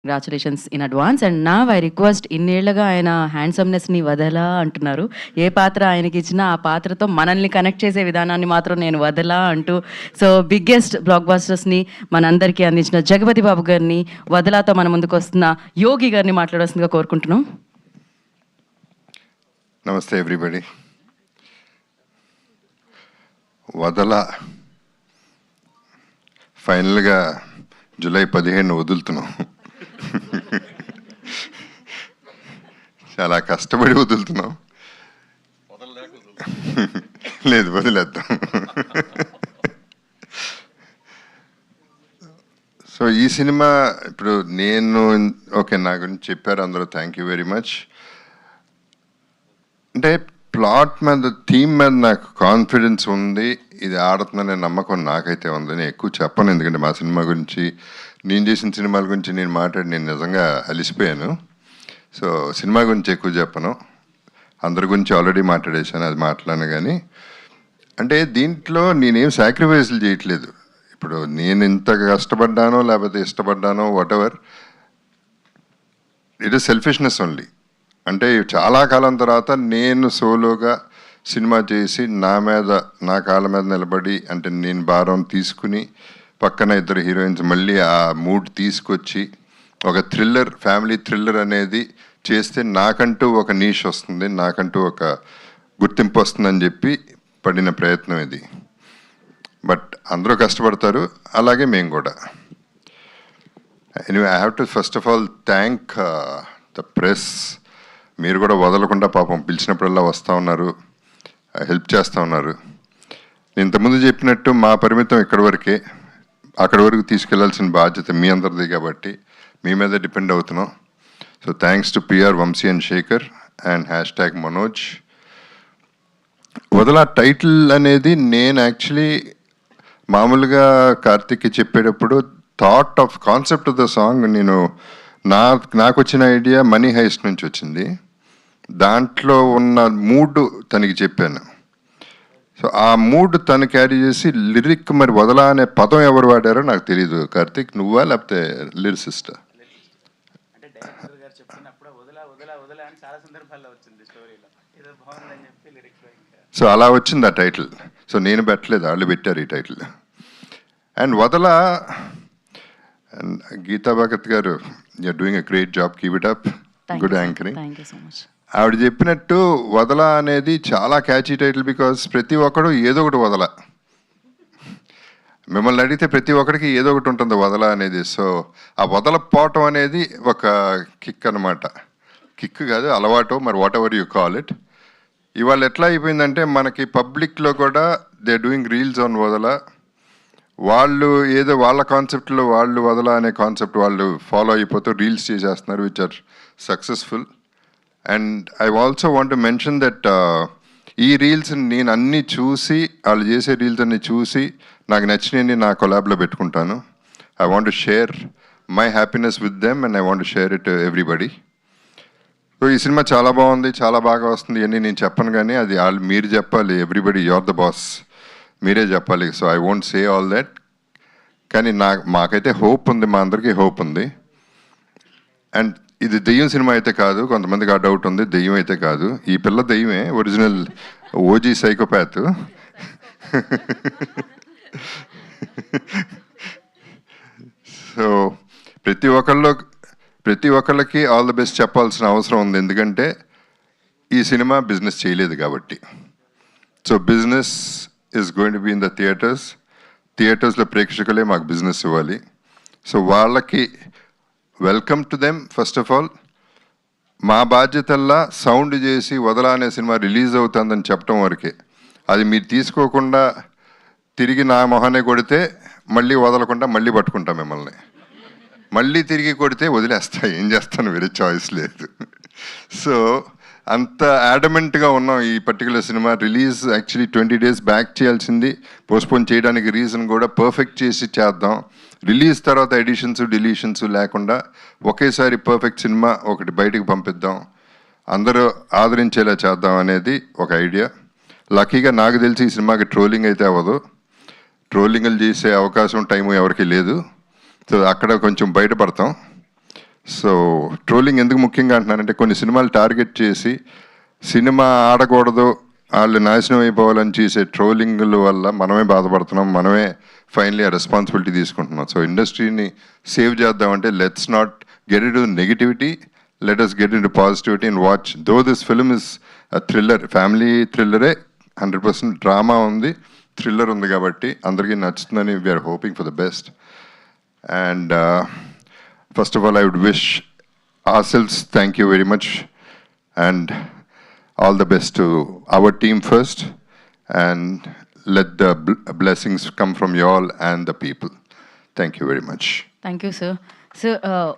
Congratulations in advance. And నా I request, ఇన్నేళ్లుగా ఆయన హ్యాండ్సమ్నెస్ని వదలా అంటున్నారు. ఏ పాత్ర ఆయనకి ఇచ్చినా ఆ పాత్రతో మనల్ని కనెక్ట్ చేసే విధానాన్ని మాత్రం నేను వదలా అంటూ, సో బిగ్గెస్ట్ బ్లాక్ బస్టర్స్ని మనందరికీ అందించిన జగపతి బాబు గారిని, వదలాతో మన ముందుకు వస్తున్న యోగి గారిని మాట్లాడాల్సిందిగా కోరుకుంటున్నాం. నమస్తే ఎవ్రీబడి. వదల ఫైనల్గా జూలై 15 వదులుతున్నాం. చాలా కష్టపడి వదులుతున్నాం. లేదు, వదిలేద్దాం. సో ఈ సినిమా ఇప్పుడు నేను ఓకే, నా గురించి చెప్పారు అందరూ, థ్యాంక్ యూ వెరీ మచ్. అంటే ప్లాట్ మీద, థీమ్ మీద నాకు కాన్ఫిడెన్స్ ఉంది, ఇది ఆడుతుందనే నమ్మకం నాకైతే ఉంది. నేను ఎక్కువ చెప్పను, ఎందుకంటే మా సినిమా గురించి, నేను చేసిన సినిమాల గురించి నేను నేను నిజంగా అలిసిపోయాను. సో సినిమా గురించి ఎక్కువ చెప్పను, అందరి గురించి ఆల్రెడీ మాట్లాడేశాను, అది మాట్లాడను. కానీ అంటే దీంట్లో నేనేం సాక్రిఫైస్లు చేయట్లేదు. ఇప్పుడు నేను ఇంత కష్టపడ్డానో లేకపోతే ఇష్టపడ్డానో, whatever, it is selfishness only. అంటే చాలా కాలం తర్వాత నేను సోలోగా సినిమా చేసి నా మీద, నా కాళ్ళ మీద నిలబడి, అంటే నేను భారం తీసుకుని పక్కన ఇద్దరు హీరోయిన్స్ మళ్ళీ ఆ మూడ్ తీసుకొచ్చి ఒక థ్రిల్లర్, ఫ్యామిలీ థ్రిల్లర్ అనేది చేస్తే నాకంటూ ఒక నీష్ వస్తుంది, నాకంటూ ఒక గుర్తింపు వస్తుందని చెప్పి పడిన ప్రయత్నం ఇది. బట్ అందరూ కష్టపడతారు, అలాగే మేము కూడా. Anyway, I have to first of all thank the press. మీరు కూడా వదలకుండా పాపం పిలిచినప్పుడల్లా వస్తూ ఉన్నారు, హెల్ప్ చేస్తూ ఉన్నారు. నేను ఇంతకుముందు చెప్పినట్టు మా పరిమితం ఇక్కడి వరకే, అక్కడి వరకు తీసుకెళ్లాల్సిన బాధ్యత మీ అందరిది కాబట్టి మీ మీద డిపెండ్ అవుతున్నాం. So thanks to PR Vamshi and Sekhar and #Manoj. వదల టైటిల్ అనేది నేను యాక్చువల్లీ మామూలుగా కార్తిక్కి చెప్పేటప్పుడు thought of concept of the song నేను నాకు వచ్చిన ఐడియా మనీ హైస్ట్ నుంచి వచ్చింది. దాంట్లో ఉన్న మూడ్ తనకి చెప్పాను. సో ఆ మూడ్ తను క్యారీ చేసి లిరిక్, మరి వదలా అనే పదం ఎవరు వాడారో నాకు తెలియదు. కార్తిక్, నువ్వా లేకపోతే లిరిసిస్టా? సో అలా వచ్చింది ఆ టైటిల్. సో నేను పెట్టలేదు, వాళ్ళు పెట్టారు ఈ టైటిల్. అండ్ వదల, Geetha Bhagat garu, you're doing a great job, keep it up, good anchoring. ఆవిడ చెప్పినట్టు వదల అనేది చాలా క్యాచీ టైటిల్, బికాస్ ప్రతి ఒక్కడు ఏదో ఒకటి వదల. మిమ్మల్ని అడిగితే ప్రతి ఒక్కడికి ఏదో ఒకటి ఉంటుంది వదల అనేది. సో ఆ వదలపోవటం అనేది ఒక కిక్ అనమాట. కిక్ కాదు, అలవాటు, మరి what ever you call it. ఇవాళ ఎట్లా అయిపోయిందంటే మనకి పబ్లిక్లో కూడా దే డూయింగ్ రీల్స్ ఆన్ వదల. వాళ్ళు ఏదో వాళ్ళ కాన్సెప్ట్లో వాళ్ళు వదల అనే కాన్సెప్ట్ వాళ్ళు ఫాలో అయిపోతూ రీల్స్ చేసేస్తున్నారు, which are successful. And I also want to mention that ఈ రీల్స్ నేను అన్నీ చూసి, వాళ్ళు చేసే రీల్స్ అన్నీ చూసి నాకు నచ్చినవి నా కొలాబ్లో పెట్టుకుంటాను. I want to share my happiness with them and I want to share it everybody. So ఈ సినిమా చాలా బాగుంది, చాలా బాగా వస్తుంది అని నేను చెప్పను, కానీ అది వాళ్ళు మీరు చెప్పాలి. ఎవ్రీబడి, యువర్ ద బాస్, మీరే చెప్పాలి. So I won't say all that. కానీ మాకైతే హోప్ ఉంది, మా అందరికీ హోప్ ఉంది. అండ్ ఇది దెయ్యం సినిమా అయితే కాదు, కొంతమందికి ఆ డౌట్ ఉంది, దెయ్యం అయితే కాదు. ఈ పిల్ల దెయ్యమే, ఒరిజినల్ ఓజీ సైకోపాత్. సో ప్రతి ఒక్కళ్ళకి ఆల్ ది బెస్ట్ చెప్పాల్సిన అవసరం ఉంది, ఎందుకంటే ఈ సినిమా బిజినెస్ చేయలేదు కాబట్టి. So business is going to be in the థియేటర్స్లో ప్రేక్షకులే మాకు బిజినెస్ ఇవ్వాలి. సో వాళ్ళకి welcome to them. First of all మా బాధ్యతల్లా సౌండ్ చేసి వదలా అనే సినిమా రిలీజ్ అవుతుందని చెప్పడం వరకే. అది మీరు తీసుకోకుండా తిరిగి నా మొహానే కొడితే మళ్ళీ వదలకుండా మళ్ళీ పట్టుకుంటాం మిమ్మల్ని. మళ్ళీ తిరిగి కొడితే వదిలేస్తా, ఏం చేస్తాను, వేరే చాయిస్ లేదు. సో అంత యాడమెంట్గా ఉన్నాం. ఈ particular cinema release actually 20 days back చేయాల్సింది, పోస్ట్పోన్ చేయడానికి రీజన్ కూడా పర్ఫెక్ట్ చేసి చేద్దాం. రిలీజ్ తర్వాత ఎడిషన్స్, డిలీషన్స్ లేకుండా ఒకేసారి పర్ఫెక్ట్ సినిమా ఒకటి బయటకు పంపిద్దాం, అందరూ ఆదరించేలా చేద్దాం అనేది ఒక ఐడియా. లక్కీగా నాకు తెలిసి ఈ సినిమాకి ట్రోలింగ్ అయితే అవ్వదు. ట్రోలింగ్లు చేసే అవకాశం, టైము ఎవరికి లేదు. సో అక్కడ కొంచెం బయటపడతాం. సో ట్రోలింగ్ ఎందుకు ముఖ్యంగా అంటున్నానంటే కొన్ని సినిమాలు టార్గెట్ చేసి సినిమా ఆడకూడదు, వాళ్ళు నాశనం అయిపోవాలని చేసే ట్రోలింగ్ల వల్ల మనమే బాధపడుతున్నాం, మనమే ఫైనలీ ఆ రెస్పాన్సిబిలిటీ తీసుకుంటున్నాం. సో ఇండస్ట్రీని సేవ్ చేద్దామంటే let's not get in to negativity, let us get in to positivity and watch. Though this film is thriller, family థ్రిల్లరే, 100% డ్రామా ఉంది, థ్రిల్లర్ ఉంది, కాబట్టి అందరికీ నచ్చుతుందని we're hoping for the best. And first of all I would wish ourselves thank you very much and all the best to our team first, and let the blessings come from you all and the people. Thank you very much. Thank you sir. Sir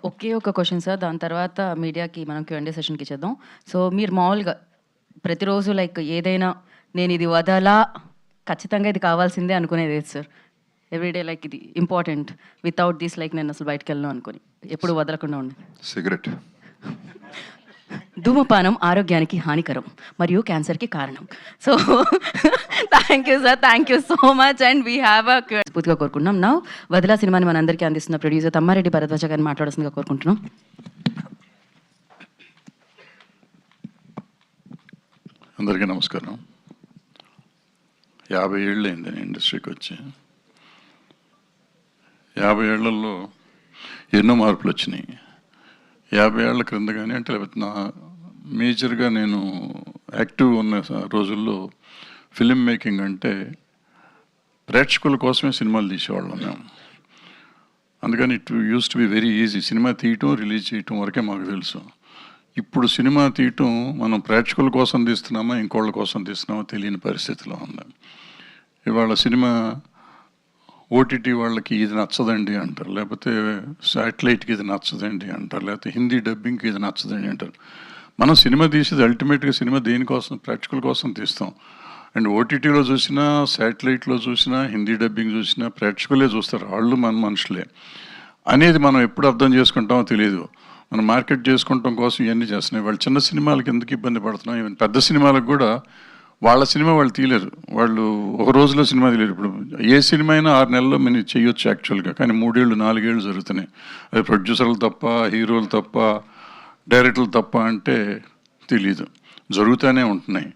ఒకే ఒక question sir, దాని తర్వాత మీడియాకి మనం Q&A సెషన్కి ఇచ్చేద్దాం. So మీరు మామూలుగా ప్రతిరోజు లైక్ ఏదైనా నేను ఇది వదలా, ఖచ్చితంగా ఇది కావాల్సిందే అనుకునేది ఏది సార్? ఎవ్రీడే లైక్ ఇది ఇంపార్టెంట్, వితౌట్ దిస్ లైక్ నేను అసలు బయటకు వెళ్ళను అనుకుని ఎప్పుడు వదలకుండా ఉండి. Cigarette. ధూమపానం ఆరోగ్యానికి హానికరం మరియు క్యాన్సర్కి కారణం. So thank you sir, thank you so much. And we have పూర్తిగా కోరుకుంటున్నాం. నా వదలా సినిమాని మనందరికీ అందిస్తున్న ప్రొడ్యూసర్ తమ్మారెడ్డి భరద్వాజ గారిని మాట్లాడాల్సిందిగా కోరుకుంటున్నాం. అందరికీ నమస్కారం. 50 ఏళ్ళు అయింది నేను ఇండస్ట్రీకి వచ్చి. 50 ఏళ్లలో ఎన్నో మార్పులు వచ్చినాయి. 50 ఏళ్ల క్రింద కానీ అంటే నా మేజర్గా నేను యాక్టివ్ ఉన్న రోజుల్లో ఫిల్మ్ మేకింగ్ అంటే ప్రేక్షకుల కోసమే సినిమాలు తీసేవాళ్ళం మేము. అందుకని it use to be very easy. Cinema తీయటం, రిలీజ్ చేయటం వరకే మాకు తెలుసు. ఇప్పుడు సినిమా తీయటం మనం ప్రేక్షకుల కోసం తీస్తున్నామా ఇంకోళ్ళ కోసం తీస్తున్నామా తెలియని పరిస్థితిలో ఉంది. ఇవాళ సినిమా ఓటీటీ వాళ్ళకి ఇది నచ్చదండి అంటారు, లేకపోతే శాటిలైట్కి ఇది నచ్చదండి అంటారు, లేకపోతే హిందీ డబ్బింగ్కి ఇది నచ్చదండి అంటారు. మనం సినిమా తీసేది అల్టిమేట్గా సినిమా దేనికోసం, ప్రేక్షకుల కోసం తీస్తాం. అండ్ ఓటీటీలో చూసినా, శాటిలైట్లో చూసినా, హిందీ డబ్బింగ్ చూసినా ప్రేక్షకులే చూస్తారు, వాళ్ళు మన మనుషులే అనేది మనం ఎప్పుడు అర్థం చేసుకుంటామో తెలియదు. మనం మార్కెట్ చేసుకుంటాం కోసం ఇవన్నీ చేస్తున్నాయి. వాళ్ళు చిన్న సినిమాలకి ఎందుకు ఇబ్బంది పడుతున్నాం, ఈవెన్ పెద్ద సినిమాలకు కూడా వాళ్ళ సినిమా వాళ్ళు తీయలేరు, వాళ్ళు ఒక రోజులో సినిమా తీయలేరు. ఇప్పుడు ఏ సినిమా అయినా 6 నెలల్లో మనం చేయొచ్చు యాక్చువల్గా, కానీ 3 ఏళ్ళు 4 ఏళ్ళు జరుగుతున్నాయి. అది ప్రొడ్యూసర్లు తప్ప, హీరోలు తప్ప, డైరెక్టర్లు తప్ప అంటే తెలీదు, జరుగుతూనే ఉంటున్నాయి.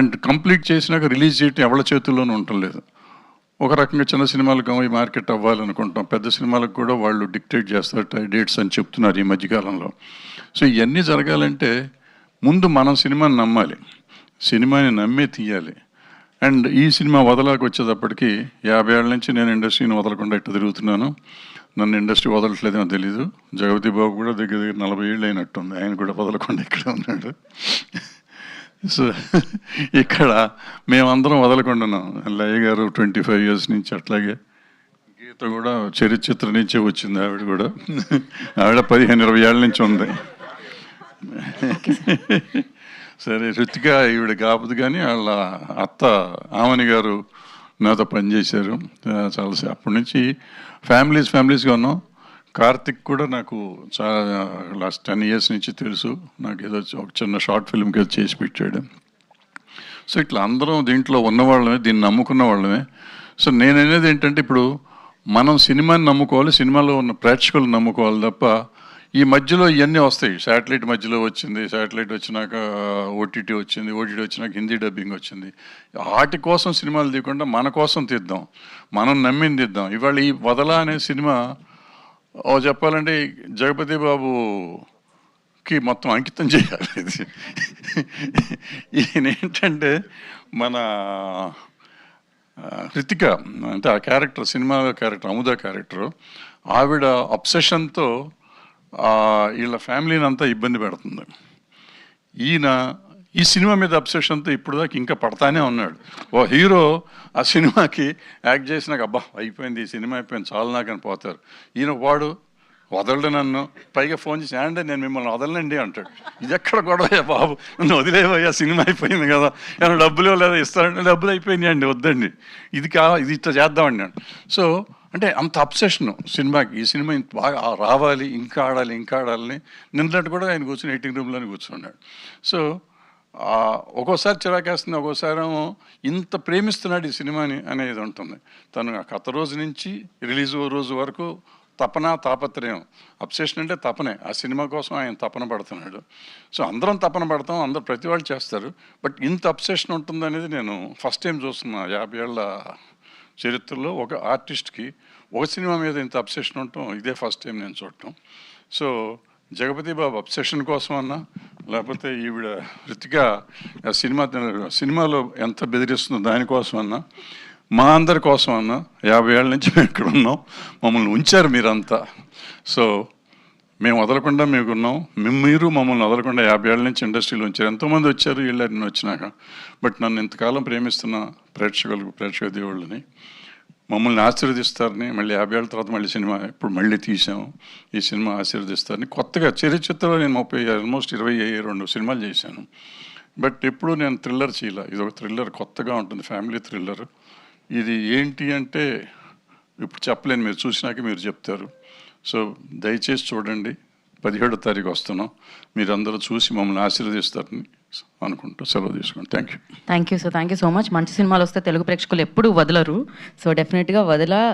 అండ్ కంప్లీట్ చేసినాక రిలీజ్ చేయటం ఎవరి చేతుల్లోనూ ఉండలేదు. ఒక రకంగా చిన్న సినిమాలకు ఈ మార్కెట్ అవ్వాలనుకుంటాం, పెద్ద సినిమాలకు కూడా వాళ్ళు డిక్టేట్ చేస్తారు డేట్స్ అని చెప్తున్నారు ఈ మధ్యకాలంలో. సో ఇవన్నీ జరగాలంటే ముందు మనం సినిమాని నమ్మాలి, సినిమాని నమ్మే తీయాలి. అండ్ ఈ సినిమా వదలాకి వచ్చేటప్పటికి 50 ఏళ్ళ నుంచి నేను ఇండస్ట్రీని వదలకుండా ఇట్లా తిరుగుతున్నాను. నన్ను ఇండస్ట్రీ వదలట్లేదేమో తెలీదు. జగపతి బాబు కూడా దగ్గర 40 ఏళ్ళు అయినట్టుంది, ఆయన కూడా వదలకుండా ఇక్కడే ఉన్నాడు. సో ఇక్కడ మేమందరం వదలకుండాన్నాం. లయ గారు 25 ఇయర్స్ నుంచి, అట్లాగే గీత కూడా చరిత్ర నుంచే వచ్చింది. ఆవిడ కూడా, ఆవిడ 15-20 ఏళ్ళ నుంచి ఉంది. సరే రుతిక ఈవిడ కాపుది, కానీ వాళ్ళ అత్త ఆమని గారు నాతో పనిచేశారు చాలా. అప్పటి నుంచి ఫ్యామిలీస్గా ఉన్నాం. కార్తిక్ కూడా నాకు చాలా లాస్ట్ 10 ఇయర్స్ నుంచి తెలుసు. నాకు ఏదో ఒక చిన్న షార్ట్ ఫిల్మ్కి ఏదో చేసి పెట్టాడు. సో ఇట్లా అందరం దీంట్లో ఉన్నవాళ్ళమే, దీన్ని నమ్ముకున్న వాళ్ళమే. సో నేను అనేది ఏంటంటే ఇప్పుడు మనం సినిమాని నమ్ముకోవాలి, సినిమాలో ఉన్న ప్రేక్షకులు నమ్ముకోవాలి తప్ప ఈ మధ్యలో ఇవన్నీ వస్తాయి. శాటిలైట్ మధ్యలో వచ్చింది, శాటిలైట్ వచ్చినాక ఓటీటీ వచ్చింది, ఓటీటీ వచ్చినాక హిందీ డబ్బింగ్ వచ్చింది. వాటి కోసం సినిమాలు తీయకుండా మన కోసం తీద్దాం, మనం నమ్మింది తీద్దాం. ఇవాళ ఈ వదలా అనే సినిమా చెప్పాలంటే జగపతి బాబుకి మొత్తం అంకితం చేయాలి. ఇది ఈయన ఏంటంటే మన రితిక అంటే ఆ character, cinema character Amuda character, ఆవిడ అబ్సెషన్తో వీళ్ళ ఫ్యామిలీని అంతా ఇబ్బంది పెడుతుంది. ఈయన ఈ సినిమా మీద అబ్సెషన్తో ఇప్పుడు దాకా ఇంకా పడతానే ఉన్నాడు. ఓ హీరో ఆ సినిమాకి యాక్ట్ చేసినాక అబ్బా అయిపోయింది, ఈ సినిమా అయిపోయింది, చాలా నాకని పోతారు. ఈయన వాడు వదలడు నన్ను, పైగా ఫోన్ చేసి అంటే నేను మిమ్మల్ని వదలనండి అంటాడు. ఇది ఎక్కడ గొడవ బాబు, నన్ను వదిలేవయ్యా, సినిమా అయిపోయింది కదా, ఏమైనా డబ్బులు లేదా ఇస్తారంటే డబ్బులు అయిపోయినాయి అండి, వద్దండి, ఇది ఇట్లా చేద్దామండి అండి. సో అంటే అంత అబ్సెషన్ సినిమాకి, ఈ సినిమా ఇంత బాగా రావాలి, ఇంకా ఆడాలి, ఇంకా ఆడాలని. నిన్నటి కూడా ఆయన కూర్చొని ఎడిటింగ్ రూమ్లోనే కూర్చున్నాడు. సో ఒక్కోసారి చిరాకేస్తుంది, ఒక్కోసారి ఇంత ప్రేమిస్తున్నాడు ఈ సినిమాని అనేది ఉంటుంది. తను ఆ కథ రోజు నుంచి రిలీజ్ రోజు వరకు తపన తాపత్రయం. అబ్సెషన్ అంటే తపనే, ఆ సినిమా కోసం ఆయన తపన పడుతున్నాడు. సో అందరం తపన పడతాం, అందరు ప్రతి వాళ్ళు చేస్తారు. బట్ ఇంత అబ్సెషన్ ఉంటుందనేది నేను ఫస్ట్ టైం చూస్తున్నా 50 ఏళ్ళ చరిత్రలో ఒక ఆర్టిస్ట్కి ఒక సినిమా మీద ఇంత అబ్సెషన్ ఉండటం ఇదే ఫస్ట్ టైం నేను చూడటం. సో జగపతి బాబు అబ్సెషన్ కోసం అన్నా, లేకపోతే ఈవిడ రితిక సినిమాలో ఎంత బెదిరిస్తుందో దానికోసం అన్నా, మా అందరి కోసం అన్నా 50 ఏళ్ళ నుంచి మేము ఇక్కడ ఉన్నాం, మమ్మల్ని ఉంచారు మీరంతా. సో మేము వదలకుండా మీకున్నాం, మీరు మమ్మల్ని వదలకుండా 50 ఏళ్ళ నుంచి ఇండస్ట్రీలో ఉంచారు. ఎంతోమంది వచ్చారు వెళ్ళారు నేను వచ్చినాక. బట్ నన్ను ఇంతకాలం ప్రేమిస్తున్న ప్రేక్షక దేవుళ్ళని, మమ్మల్ని ఆశీర్వదిస్తారని, మళ్ళీ 50 ఏళ్ళ తర్వాత మళ్ళీ సినిమా ఇప్పుడు మళ్ళీ తీసాము, ఈ సినిమా ఆశీర్వదిస్తారని కొత్తగా చరిత్రలో నేను ఆల్మోస్ట్ 22 సినిమాలు చేశాను. బట్ ఎప్పుడు నేను థ్రిల్లర్ చేయలే. ఇది ఒక థ్రిల్లర్, కొత్తగా ఉంటుంది, ఫ్యామిలీ థ్రిల్లర్. ఇది ఏంటి అంటే ఇప్పుడు చెప్పలేను, మీరు చూసినాక మీరు చెప్తారు. సో దయచేసి చూడండి. 17వ తారీఖు వస్తున్నాం, మీరందరూ చూసి మమ్మల్ని ఆశీర్వదిస్తారని అనుకుంటూ సెలవు తీసుకోండి. Thank you thank you so much. మంచి సినిమాలు వస్తే తెలుగు ప్రేక్షకులు ఎప్పుడూ వదలరు. సో డెఫినెట్గా వదల